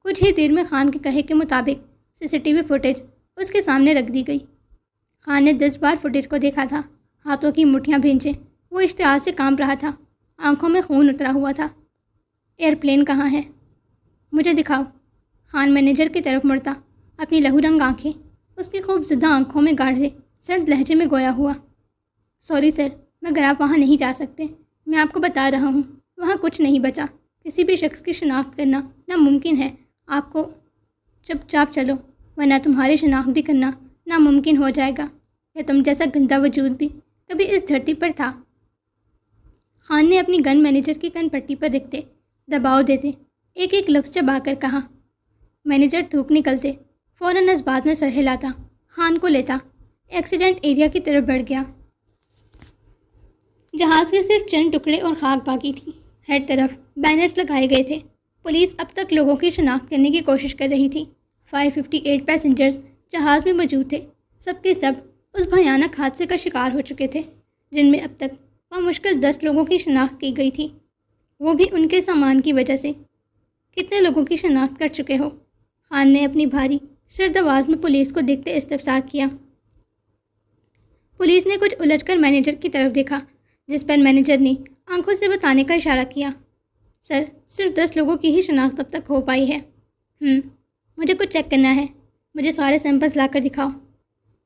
کچھ ہی دیر میں خان کے کہے کے مطابق CCTV فوٹیج اس کے سامنے رکھ دی گئی۔ خان نے 10 بار فوٹیج کو دیکھا تھا، ہاتھوں کی مٹھیاں بھینچے وہ اشتعال سے کانپ رہا تھا، آنکھوں میں خون اترا ہوا تھا۔ ایئرپلین کہاں ہے؟ مجھے دکھاؤ۔ خان مینیجر کی طرف مڑتا اپنی لہو رنگ آنکھیں اس کی خوب زدہ آنکھوں میں گاڑے سرد لہجے میں گویا ہوا۔ سوری سر، مگر آپ وہاں نہیں جا سکتے، میں آپ کو بتا رہا ہوں، وہاں کچھ نہیں بچا۔ کسی بھی شخص کی شناخت کرنا ناممکن ہے، آپ کو چپ چاپ چلو ورنہ تمہاری شناخت بھی کرنا ناممکن ہو جائے گا، یا تم جیسا گندا وجود بھی کبھی اس دھرتی پر تھا۔ خان نے اپنی گن مینیجر کی کن پٹی پر رکھتے دباؤ دیتے ایک ایک لفظ چبا کر کہا۔ مینیجر تھوک نکلتے فوراً اس بات میں سر ہلاتا خان کو لیتا ایکسیڈنٹ ایریا کی طرف بڑھ گیا۔ جہاز کے صرف چند ٹکڑے اور خاک باقی تھی۔ ہر طرف بینرز لگائے گئے تھے۔ پولیس اب تک لوگوں کی شناخت کرنے کی کوشش کر رہی تھی۔ 558 پیسنجرز جہاز میں موجود تھے، سب کے سب اس بھیانک حادثے کا شکار ہو چکے تھے، جن میں اب تک بمشکل 10 لوگوں کی شناخت کی گئی تھی، وہ بھی ان کے سامان کی وجہ سے۔ کتنے لوگوں کی شناخت کر چکے ہو؟ خان نے اپنی بھاری سرد آواز میں پولیس کو دیکھتے استفسار کیا۔ پولیس نے کچھ الجھ کر مینیجر کی طرف دیکھا، جس پر مینیجر نے آنکھوں سے بتانے کا اشارہ کیا۔ سر صرف 10 لوگوں کی ہی شناخت اب تک ہو پائی ہے۔ مجھے کچھ چیک کرنا ہے، مجھے سارے سیمپلز لا کر دکھاؤ۔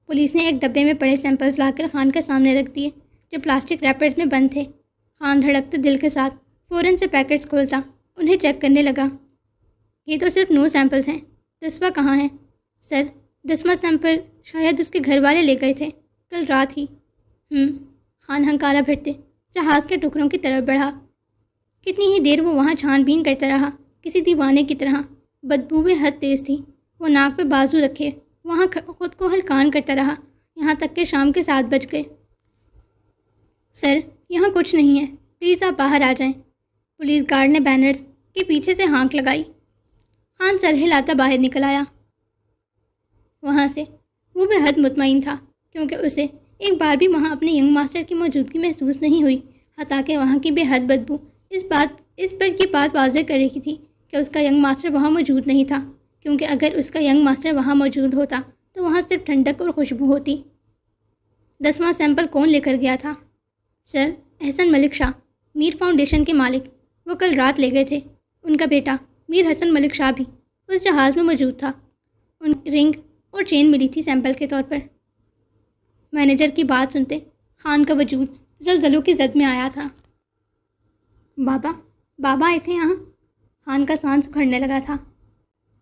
پولیس نے ایک ڈبے میں پڑے سیمپلز لا کر خان کے سامنے رکھ دیے جو پلاسٹک ریپرز میں بند تھے۔ خان دھڑکتے دل کے ساتھ فوراً سے پیکٹس کھولتا انہیں چیک کرنے لگا۔ یہ تو صرف 9 سیمپلز ہیں، 10واں کہاں ہے؟ سر 10واں سیمپل شاید اس کے گھر والے لے گئے تھے کل رات ہی۔ خان ہنکارا بھرتے جہاز کے ٹکڑوں کی طرف بڑھا۔ کتنی ہی دیر وہ وہاں چھان بین کرتا رہا، کسی دیوانے کی طرح۔ بدبو میں حد تیز تھی۔ وہ ناک پہ بازو رکھے وہاں خود کو ہلکان کرتا رہا یہاں تک کہ شام کے 7 بج گئے۔ سر یہاں کچھ نہیں ہے، پلیز آپ باہر آ جائیں۔ پولیس گارڈ نے بینرز کے پیچھے سے ہانک لگائی۔ خان سر ہلاتا باہر نکل آیا۔ وہاں سے وہ بے حد مطمئن تھا کیونکہ اسے ایک بار بھی وہاں اپنے ینگ ماسٹر کی موجودگی محسوس نہیں ہوئی، حتیٰ کہ وہاں کی بے حد بدبو اس پر یہ بات واضح کر رہی تھی کہ اس کا ینگ ماسٹر وہاں موجود نہیں تھا، کیونکہ اگر اس کا ینگ ماسٹر وہاں موجود ہوتا تو وہاں صرف ٹھنڈک اور خوشبو ہوتی۔ 10واں سیمپل کون لے کر گیا تھا؟ سر احسن ملک شاہ، میر فاؤنڈیشن کے مالک۔ وہ کل رات لے گئے تھے۔ ان کا بیٹا میر حسن ملک شاہ بھی اس جہاز میں موجود تھا۔ ان رنگ اور چین ملی تھی سیمپل کے طور پر۔ مینیجر کی بات سنتے خان کا وجود زلزلوں کی زد میں آیا تھا۔ بابا آئے تھے یہاں؟ خان کا سانس اکھڑنے لگا تھا۔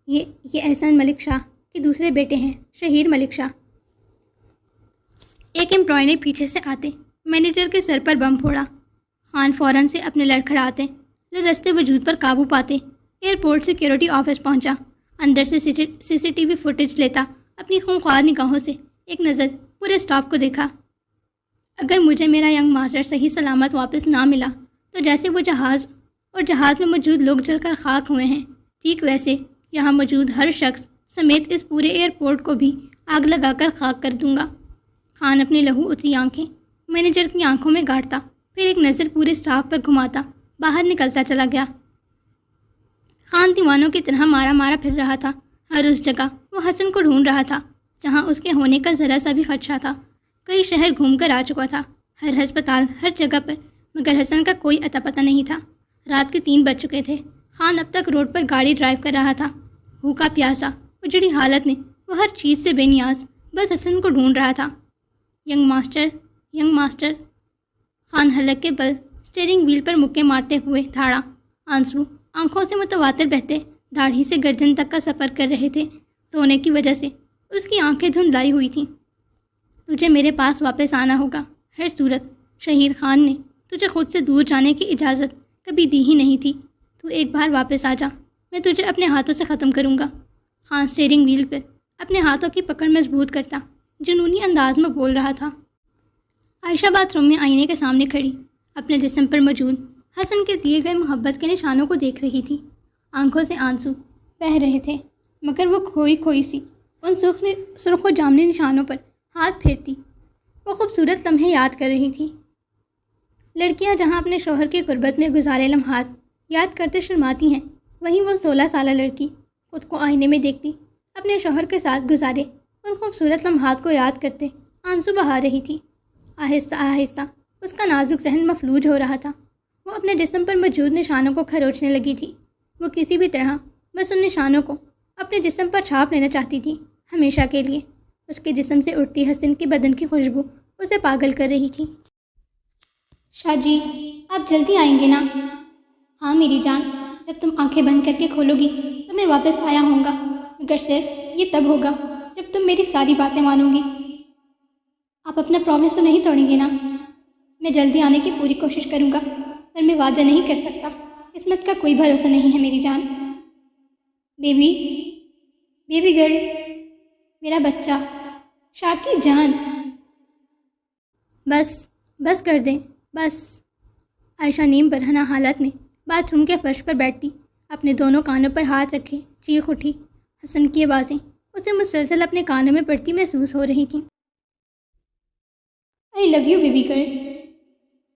یہ احسن ملک شاہ کے دوسرے بیٹے ہیں، شہیر ملک شاہ۔ ایک امپلائی نے پیچھے سے آتے مینیجر کے سر پر بم پھوڑا۔ خان فوراً سے اپنے لڑکھڑاتے لرزتے وجود پر قابو پاتے ایئرپورٹ سیکیورٹی آفس پہنچا۔ اندر سے CCTV فوٹیج لیتا اپنی خونخوار نگاہوں سے ایک نظر پورے اسٹاف کو دیکھا۔ اگر مجھے میرا ینگ ماسٹر صحیح سلامت واپس نہ ملا تو جیسے وہ جہاز میں موجود لوگ جل کر خاک ہوئے ہیں، ٹھیک ویسے یہاں موجود ہر شخص سمیت اس پورے ایئرپورٹ کو بھی آگ لگا کر خاک کر دوں گا۔ خان اپنی لہو اتری آنکھیں مینیجر کی آنکھوں میں گاڑتا، پھر ایک نظر پورے اسٹاف پر گھماتا باہر نکلتا چلا گیا۔ خان دیوانوں کی طرح مارا پھر رہا تھا۔ ہر اس جگہ وہ حسن کو ڈھونڈ رہا تھا جہاں اس کے ہونے کا ذرا سا بھی خدشہ تھا۔ کئی شہر گھوم کر آ چکا تھا، ہر ہسپتال، ہر جگہ پر، مگر حسن کا کوئی اتا پتہ نہیں تھا۔ رات کے 3 بج چکے تھے۔ خان اب تک روڈ پر گاڑی ڈرائیو کر رہا تھا، بھوکا پیاسا، اجڑی حالت میں۔ وہ ہر چیز سے بے نیاز بس حسن کو ڈھونڈ رہا تھا۔ Young master. خان حلق کے بل اسٹیئرنگ وہیل پر مکے مارتے ہوئے دھاڑا۔ آنسو آنکھوں سے متواتر بہتے داڑھی سے گردن تک کا سفر کر رہے تھے۔ رونے کی وجہ سے اس کی آنکھیں دھندلائی ہوئی تھیں۔ تجھے میرے پاس واپس آنا ہوگا ہر صورت۔ شہیر خان نے تجھے خود سے دور جانے کی اجازت کبھی دی ہی نہیں تھی۔ تو ایک بار واپس آ جا، میں تجھے اپنے ہاتھوں سے ختم کروں گا۔ خان اسٹیئرنگ وہیل پر اپنے ہاتھوں کی پکڑ مضبوط کرتا جنونی انداز میں بول رہا تھا۔ عائشہ باتھ روم میں آئینے کے سامنے کھڑی اپنے جسم پر موجود حسن کے دیے گئے محبت کے نشانوں کو دیکھ رہی تھی۔ آنکھوں سے آنسو بہہ رہے تھے مگر وہ کھوئی سی ان سرخ و جامنی نشانوں پر ہاتھ پھیرتی۔ وہ خوبصورت لمحے یاد کر رہی تھی۔ لڑکیاں جہاں اپنے شوہر کی غربت میں گزارے لمحات یاد کرتے شرماتی ہیں، وہیں وہ 16 سالہ لڑکی خود کو آئینے میں دیکھتی اپنے شوہر کے ساتھ گزارے ان خوبصورت لمحات کو یاد کرتے آنسو بہا رہی تھی۔ آہستہ آہستہ اس کا نازک ذہن مفلوج ہو رہا تھا۔ وہ اپنے جسم پر موجود نشانوں کو کھروچنے لگی تھی۔ وہ کسی بھی طرح بس ان نشانوں کو اپنے جسم پر چھاپ لینا چاہتی تھی، ہمیشہ کے لیے۔ اس کے جسم سے اٹھتی حسن کی بدن کی خوشبو اسے پاگل کر رہی تھی۔ شاہ جی آپ جلدی آئیں گے نا؟ ہاں میری جان، جب تم آنکھیں بند کر کے کھولو گی تو میں واپس آیا ہوں گا، مگر صرف یہ تب ہوگا جب تم میری ساری باتیں مانو گی۔ آپ اپنا پرومس تو نہیں توڑیں گے نا؟ میں جلدی آنے کی پوری کوشش کروں گا، پر میں وعدہ نہیں کر سکتا، قسمت کا کوئی بھروسہ نہیں ہے میری جان۔ بیبی گرل، میرا بچہ، شاہ کی جان۔ بس کر دیں، بس۔ عائشہ نیم برہنہ حالت میں باتھ روم کے فرش پر بیٹھتی اپنے دونوں کانوں پر ہاتھ رکھے چیخ اٹھی۔ حسن کی آوازیں اسے مسلسل اپنے کانوں میں پڑتی محسوس ہو رہی تھیں۔ I love you baby girl.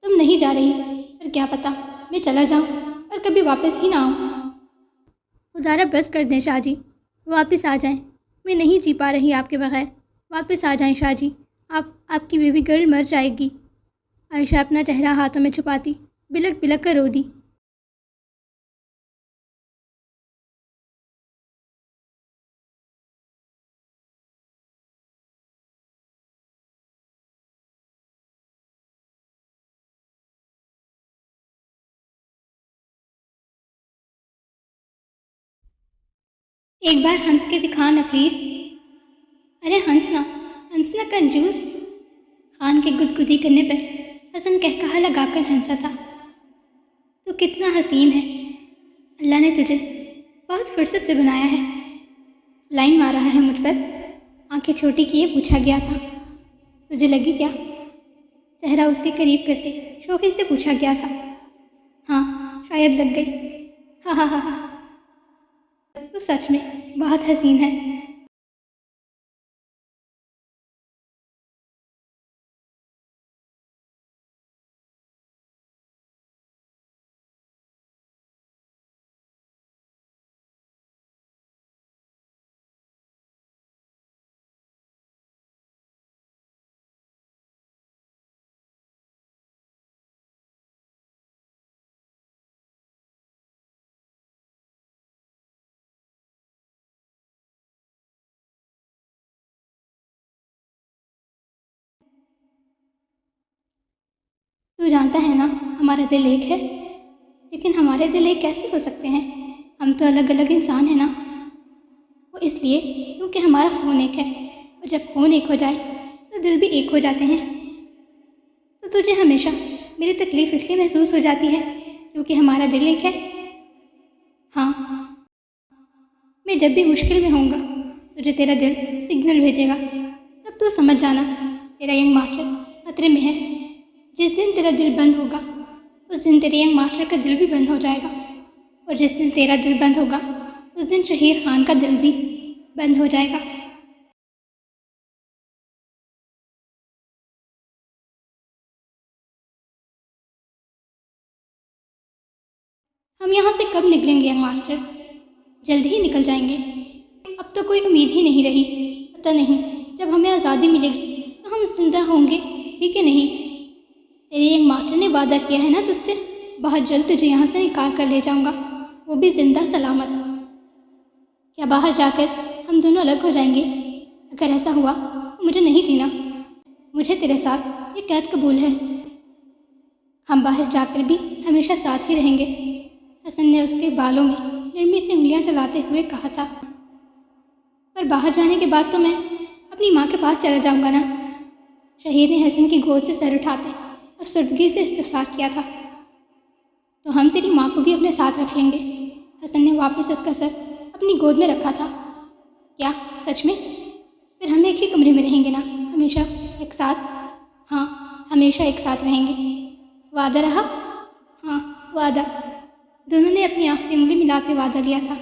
تم نہیں جا رہی، پر کیا پتہ میں چلا جاؤں اور کبھی واپس ہی نہ آؤں۔ خدا را بس کر دیں شاہ جی، واپس آ جائیں، میں نہیں جی پا رہی آپ کے بغیر۔ واپس آ جائیں شاہ جی، آپ کی بیبی گرل مر جائے گی۔ عائشہ اپنا چہرہ ہاتھوں میں چھپاتی بلک بلک کر رو دی۔ ایک بار ہنس کے دکھا نا پلیز۔ ارے ہنسنا ہنسنا کنجوس۔ خان کے گدگدی کرنے پر حسن کہا لگا کر ہنسا تھا۔ تو کتنا حسین ہے، اللہ نے تجھے بہت فرصت سے بنایا ہے۔ لائن مار رہا ہے مجھ پر؟ آنکھیں چھوٹی کیے پوچھا گیا تھا۔ تجھے لگی کیا؟ چہرہ اس کے قریب کرتے شوخی سے پوچھا گیا تھا۔ ہاں شاید لگ گئی۔ ہاں ہاں ہاں ہاں، تو سچ میں بہت حسین ہے۔ تو جانتا ہے نا ہمارا دل ایک ہے، لیکن ہمارے دل ایک کیسے ہو سکتے ہیں؟ ہم تو الگ الگ انسان ہیں نا۔ وہ اس لیے کیونکہ ہمارا خون ایک ہے، اور جب خون ایک ہو جائے تو دل بھی ایک ہو جاتے ہیں۔ تو تجھے ہمیشہ میری تکلیف اس لیے محسوس ہو جاتی ہے کیونکہ ہمارا دل ایک ہے؟ ہاں، میں جب بھی مشکل میں ہوں گا تجھے تیرا دل سگنل بھیجے گا، تب تو سمجھ جانا تیرا ینگ ماسٹر خطرے میں ہے۔ جس دن تیرا دل بند ہوگا اس دن تیرے ینگ ماسٹر کا دل بھی بند ہو جائے گا، اور جس دن تیرا دل بند ہوگا اس دن شہیر خان کا دل بھی بند ہو جائے گا۔ ہم یہاں سے کب نکلیں گے ینگ ماسٹر؟ جلد ہی نکل جائیں گے۔ اب تو کوئی امید ہی نہیں رہی۔ پتہ نہیں جب ہمیں آزادی ملے گی تو ہم زندہ ہوں گے بھی کہ نہیں۔ تیرے ینگ ماسٹر نے وعدہ کیا ہے نا تجھ سے، بہت جلد تجھے یہاں سے نکال کر لے جاؤں گا، وہ بھی زندہ سلامت۔ کیا باہر جا کر ہم دونوں الگ ہو جائیں گے؟ اگر ایسا ہوا تو مجھے نہیں جینا۔ مجھے تیرے ساتھ یہ قید قبول ہے۔ ہم باہر جا کر بھی ہمیشہ ساتھ ہی رہیں گے، حسن نے اس کے بالوں میں نرمی سے انگلیاں چلاتے ہوئے کہا تھا۔ پر باہر جانے کے بعد تو میں اپنی ماں کے پاس چلا جاؤں گا نا؟ شہیر نے حسن کی گود سے سر اٹھاتے افسردگی سے استفسار کیا تھا۔ تو ہم تیری ماں کو بھی اپنے ساتھ رکھ لیں گے۔ حسن نے واپس اس کا سر اپنی گود میں رکھا تھا۔ کیا سچ میں؟ پھر ہم ایک ہی کمرے میں رہیں گے نا ہمیشہ ایک ساتھ؟ ہاں ہمیشہ ایک ساتھ رہیں گے۔ وعدہ رہا؟ ہاں وعدہ۔ دونوں نے اپنی آخری انگلی ملاتے وعدہ لیا تھا۔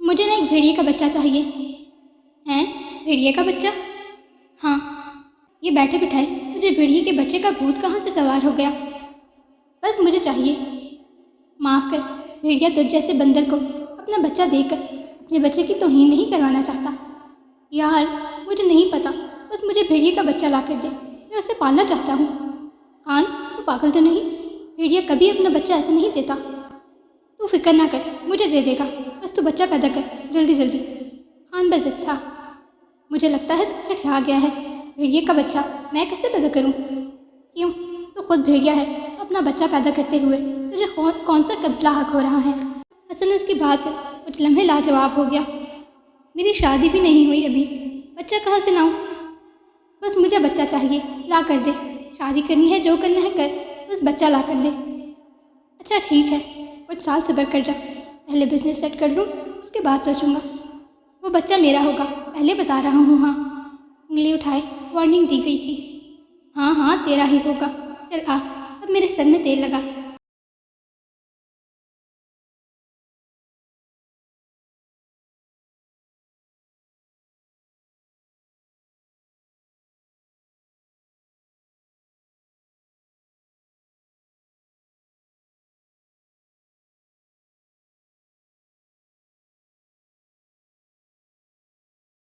مجھے نا ایک بھیڑیے کا بچہ چاہیے۔ ہیں؟ بھیڑیے کا بچہ؟ ہاں، یہ بیٹھے بٹھائے مجھے بھیڑیے کے بچے کا بھوت کہاں سے سوار ہو گیا؟ بس مجھے چاہیے۔ معاف کر، بھیڑیا تجھ جیسے بندر کو اپنا بچہ دے کر اپنے بچے کی توہین نہیں کروانا چاہتا۔ یار مجھے نہیں پتا، بس مجھے بھیڑیے کا بچہ لا کر دے، میں اسے پالنا چاہتا ہوں۔ خان تو پاگل تو نہیں؟ بھیڑیا کبھی اپنا بچہ ایسے نہیں دیتا۔ تو فکر نہ کر، مجھے دے دے گا، بس تو بچہ پیدا کر جلدی جلدی۔ خان بضد تھا۔ مجھے لگتا ہے تجھ سے ٹھا گیا ہے، بھیڑیے کا بچہ میں کیسے پیدا کروں؟ کیوں؟ تو خود بھیڑیا ہے، اپنا بچہ پیدا کرتے ہوئے تجھے کون سا قبض لاحق ہو رہا ہے؟ حسن اس کی بات پر کچھ لمحے لاجواب ہو گیا۔ میری شادی بھی نہیں ہوئی ابھی، بچہ کہاں سے لاؤں؟ بس مجھے بچہ چاہیے، لا کر دے۔ شادی کرنی ہے جو کرنا ہے کر، بس بچہ لا کر دے۔ اچھا ٹھیک ہے، کچھ سال صبر کر جا، پہلے بزنس سیٹ کر لوں اس کے بعد سوچوں گا۔ وہ بچہ میرا ہوگا، پہلے بتا رہا ہوں۔ ہاں، انگلی اٹھائے وارننگ دی گئی تھی۔ ہاں ہاں تیرا ہی ہوگا، چل آ، اب میرے سر میں تیل لگا۔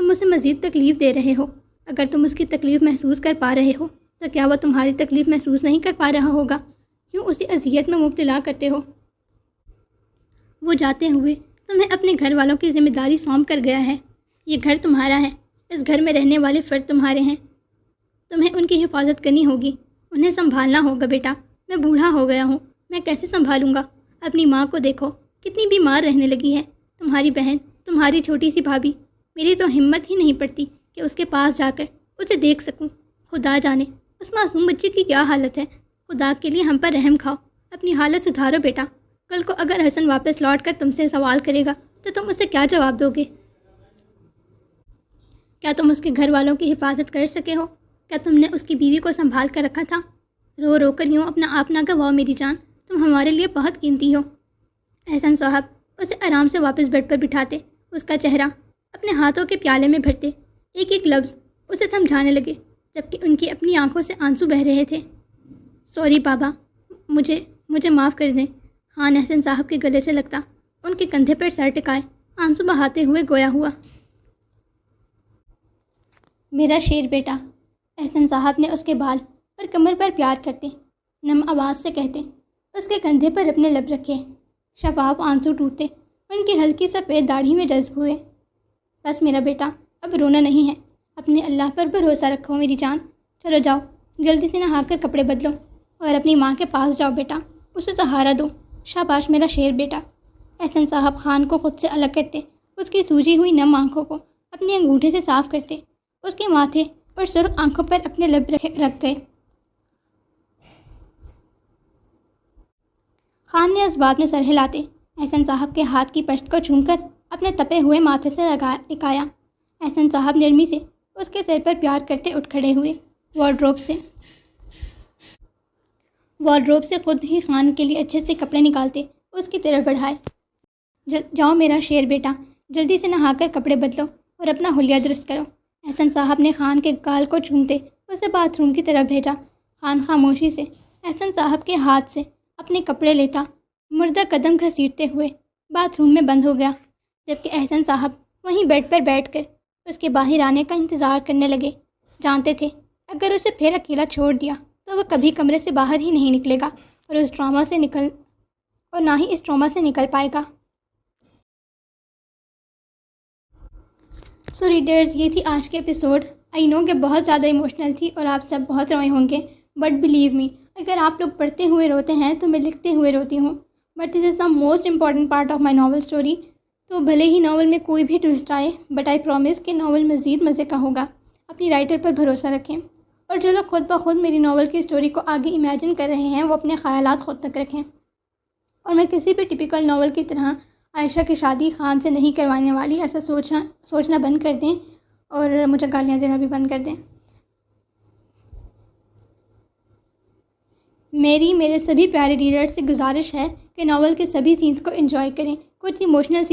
تم اسے مزید تکلیف دے رہے ہو۔ اگر تم اس کی تکلیف محسوس کر پا رہے ہو تو کیا وہ تمہاری تکلیف محسوس نہیں کر پا رہا ہوگا؟ کیوں اسی اذیت میں مبتلا کرتے ہو؟ وہ جاتے ہوئے تمہیں اپنے گھر والوں کی ذمہ داری سونپ کر گیا ہے۔ یہ گھر تمہارا ہے، اس گھر میں رہنے والے فرد تمہارے ہیں، تمہیں ان کی حفاظت کرنی ہوگی، انہیں سنبھالنا ہوگا۔ بیٹا، میں بوڑھا ہو گیا ہوں، میں کیسے سنبھالوں گا؟ اپنی ماں کو دیکھو، کتنی بیمار رہنے لگی ہے۔ تمہاری بہن، تمہاری چھوٹی سی بھابھی، میری تو ہمت ہی نہیں پڑتی کہ اس کے پاس جا کر اسے دیکھ سکوں۔ خدا جانے اس معصوم بچے کی کیا حالت ہے۔ خدا کے لیے ہم پر رحم کھاؤ، اپنی حالت سدھارو بیٹا۔ کل کو اگر حسن واپس لوٹ کر تم سے سوال کرے گا تو تم اسے کیا جواب دو گے؟ کیا تم اس کے گھر والوں کی حفاظت کر سکے ہو؟ کیا تم نے اس کی بیوی کو سنبھال کر رکھا تھا؟ رو رو کر یوں اپنا آپ نہ گواؤ میری جان، تم ہمارے لیے بہت قیمتی ہو۔ احسن صاحب اسے آرام سے واپس بیڈ پر بٹھاتے، اس کا چہرہ اپنے ہاتھوں کے پیالے میں بھرتے، ایک ایک لفظ اسے سمجھانے لگے، جبکہ ان کی اپنی آنکھوں سے آنسو بہہ رہے تھے۔ سوری بابا، مجھے معاف کر دیں۔ خان احسن صاحب کے گلے سے لگتا، ان کے کندھے پر سر ٹکائے آنسو بہاتے ہوئے گویا ہوا۔ میرا شیر بیٹا، احسن صاحب نے اس کے بال اور کمر پر پیار کرتے نم آواز سے کہتے، اس کے کندھے پر اپنے لب رکھے۔ شفاف آنسو ٹوٹتے ان کی ہلکی سفید داڑھی میں جذب ہوئے۔ بس میرا بیٹا، اب رونا نہیں ہے، اپنے اللہ پر بھروسہ رکھو میری جان۔ چلو جاؤ، جلدی سے نہا کر کپڑے بدلو اور اپنی ماں کے پاس جاؤ بیٹا، اسے سہارا دو۔ شاباش میرا شیر بیٹا۔ احسن صاحب خان کو خود سے الگ کرتے، اس کی سوجی ہوئی نم آنکھوں کو اپنے انگوٹھے سے صاف کرتے، اس کے ماتھے اور سرخ آنکھوں پر اپنے لب رکھ گئے۔ خان نے اس بات میں سر ہلاتے احسن صاحب کے ہاتھ کی پشت کو چھوم کر اپنے تپے ہوئے ماتھے سے لگایا۔ احسن صاحب نرمی سے اس کے سر پر پیار کرتے اٹھ کھڑے ہوئے، وارڈروب سے خود ہی خان کے لیے اچھے سے کپڑے نکالتے اس کی طرف بڑھائے۔ جاؤ میرا شیر بیٹا، جلدی سے نہا کر کپڑے بدلو اور اپنا حلیہ درست کرو۔ احسن صاحب نے خان کے گال کو چومتے اسے باتھ روم کی طرف بھیجا۔ خان خاموشی سے احسن صاحب کے ہاتھ سے اپنے کپڑے لیتا مردہ قدم گھسیٹتے ہوئے باتھ روم میں بند ہو گیا، جبکہ احسن صاحب وہیں بیڈ پر بیٹھ کر اس کے باہر آنے کا انتظار کرنے لگے۔ جانتے تھے اگر اسے پھر اکیلا چھوڑ دیا تو وہ کبھی کمرے سے باہر ہی نہیں نکلے گا اور نہ ہی اس ٹراما سے نکل پائے گا۔ سو ریڈرز، یہ تھی آج کے ایپیسوڈ۔ آئی نو کہ بہت زیادہ ایموشنل تھی اور آپ سب بہت روئے ہوں گے، بٹ بلیو می، اگر آپ لوگ پڑھتے ہوئے روتے ہیں تو میں لکھتے ہوئے روتی ہوں۔ But this is the most important part of my novel story. تو بھلے ہی ناول میں کوئی بھی ٹویسٹ آئے، بٹ آئی پرومس کہ ناول مزید مزے کا ہوگا۔ اپنی رائٹر پر بھروسہ رکھیں، اور جو لوگ خود بخود میری ناول کی اسٹوری کو آگے امیجن کر رہے ہیں وہ اپنے خیالات خود تک رکھیں۔ اور میں کسی بھی ٹپیکل ناول کی طرح عائشہ کی شادی خان سے نہیں کروانے والی، ایسا سوچنا بند کر دیں اور مجھے گالیاں دینا بھی بند کر دیں۔ میرے سبھی پیارے ریڈرز سے گزارش ہے کہ ناول کے سبھی سینس کو انجوائے کریں۔ کچھ ایموشنل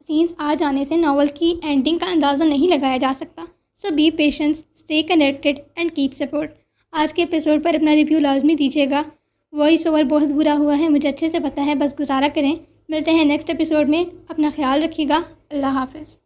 سینس آ جانے سے ناول کی اینڈنگ کا اندازہ نہیں لگایا جا سکتا۔ So be patience, stay connected and keep support. آج کے ایپیسوڈ پر اپنا ریویو لازمی دیجیے گا۔ وائس اوور بہت برا ہوا ہے، مجھے اچھے سے پتہ ہے، بس گزارا کریں۔ ملتے ہیں نیکسٹ ایپیسوڈ میں، اپنا خیال رکھیے گا۔ اللہ حافظ۔